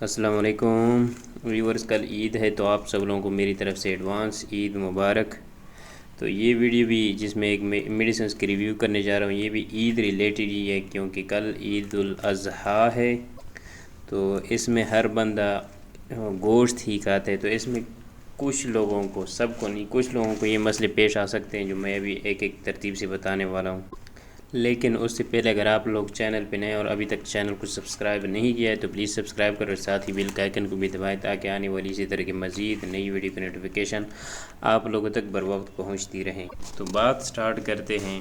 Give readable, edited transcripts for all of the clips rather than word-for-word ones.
السلام علیکم ویورز، کل عید ہے تو آپ سب لوگوں کو میری طرف سے ایڈوانس عید مبارک۔ تو یہ ویڈیو بھی جس میں ایک میڈیسنز کی ریویو کرنے جا رہا ہوں، یہ بھی عید ریلیٹڈ ہی ہے کیونکہ کل عید الاضحیٰ ہے۔ تو اس میں ہر بندہ گوشت ہی کھاتا ہے، تو اس میں کچھ لوگوں کو، سب کو نہیں، کچھ لوگوں کو یہ مسئلے پیش آ سکتے ہیں جو میں ابھی ایک ایک ترتیب سے بتانے والا ہوں۔ لیکن اس سے پہلے اگر آپ لوگ چینل پہ نئے اور ابھی تک چینل کو سبسکرائب نہیں کیا ہے تو پلیز سبسکرائب کرو اور ساتھ ہی بیل کا آئیکن کو بھی دبائیں تاکہ آنے والی اسی طرح کی مزید نئی ویڈیو کی نوٹیفیکیشن آپ لوگوں تک بر وقت پہنچتی رہیں۔ تو بات سٹارٹ کرتے ہیں۔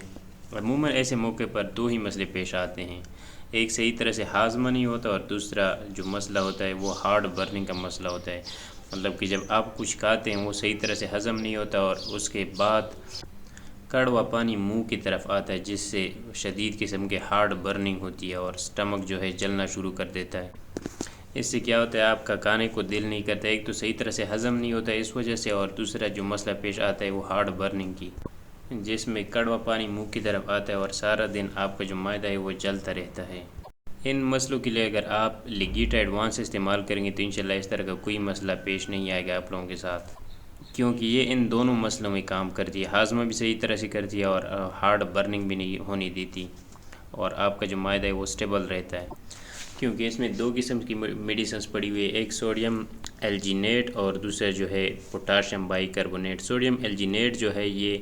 عموماً ایسے موقع پر دو ہی مسئلے پیش آتے ہیں، ایک صحیح طرح سے ہاضمہ نہیں ہوتا اور دوسرا جو مسئلہ ہوتا ہے وہ ہارڈ برننگ کا مسئلہ ہوتا ہے۔ مطلب کہ جب آپ کچھ کھاتے ہیں وہ صحیح طرح سے ہضم نہیں ہوتا اور اس کے بعد کڑوا پانی منہ کی طرف آتا ہے، جس سے شدید قسم کے ہارڈ برننگ ہوتی ہے اور سٹمک جو ہے جلنا شروع کر دیتا ہے۔ اس سے کیا ہوتا ہے، آپ کا کھانے کو دل نہیں کرتا، ایک تو صحیح طرح سے ہضم نہیں ہوتا ہے اس وجہ سے، اور دوسرا جو مسئلہ پیش آتا ہے وہ ہارڈ برننگ کی، جس میں کڑوا پانی منہ کی طرف آتا ہے اور سارا دن آپ کا جو معدہ ہے وہ جلتا رہتا ہے۔ ان مسئلوں کے لیے اگر آپ لیگیٹا ایڈوانس استعمال کریں گے تو انشاءاللہ اس طرح کا کوئی مسئلہ پیش نہیں آئے گا آپ لوگوں کے ساتھ، کیونکہ یہ ان دونوں مسئلوں میں کام کرتی ہے، ہاضمہ بھی صحیح طرح سے کرتی ہے اور ہارڈ برننگ بھی نہیں ہونے دیتی، اور آپ کا جو معدہ ہے وہ سٹیبل رہتا ہے۔ کیونکہ اس میں دو قسم کی میڈیسنز پڑی ہوئی ہے، ایک سوڈیم الجینیٹ اور دوسرا جو ہے پوٹاشیم بائی کاربونیٹ۔ سوڈیم الجینیٹ جو ہے یہ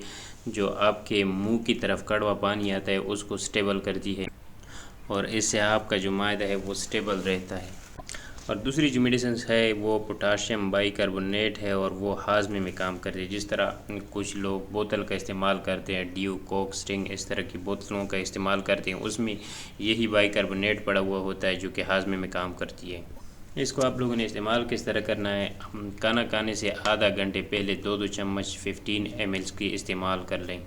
جو آپ کے منہ کی طرف کڑوا پانی آتا ہے اس کو سٹیبل کرتی ہے اور اس سے آپ کا جو معدہ ہے وہ سٹیبل رہتا ہے، اور دوسری جو میڈیسنز ہے وہ پوٹاشیم بائی کاربونیٹ ہے اور وہ ہاضمے میں کام کرتی ہے۔ جس طرح کچھ لوگ بوتل کا استعمال کرتے ہیں، ڈیو، کوک، سٹنگ، اس طرح کی بوتلوں کا استعمال کرتے ہیں، اس میں یہی بائی کاربونیٹ پڑا ہوا ہوتا ہے جو کہ ہاضمے میں کام کرتی ہے۔ اس کو آپ لوگوں نے استعمال کس طرح کرنا ہے، کھانا کھانے سے آدھا گھنٹے پہلے 2 چمچ 15 ml کی استعمال کر لیں۔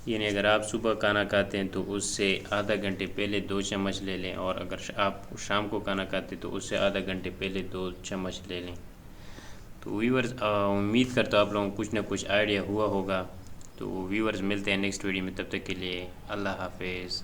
یعنی اگر آپ صبح کھانا کھاتے ہیں تو اس سے آدھا گھنٹے پہلے 2 چمچ لے لیں، اور اگر آپ شام کو کھانا کھاتے ہیں تو اس سے آدھا گھنٹے پہلے 2 چمچ لے لیں۔ تو ویورز، امید کرتا ہوں آپ لوگوں کو کچھ نہ کچھ آئیڈیا ہوا ہوگا۔ تو ویورز، ملتے ہیں نیکسٹ ویڈیو میں، تب تک کے لیے اللہ حافظ۔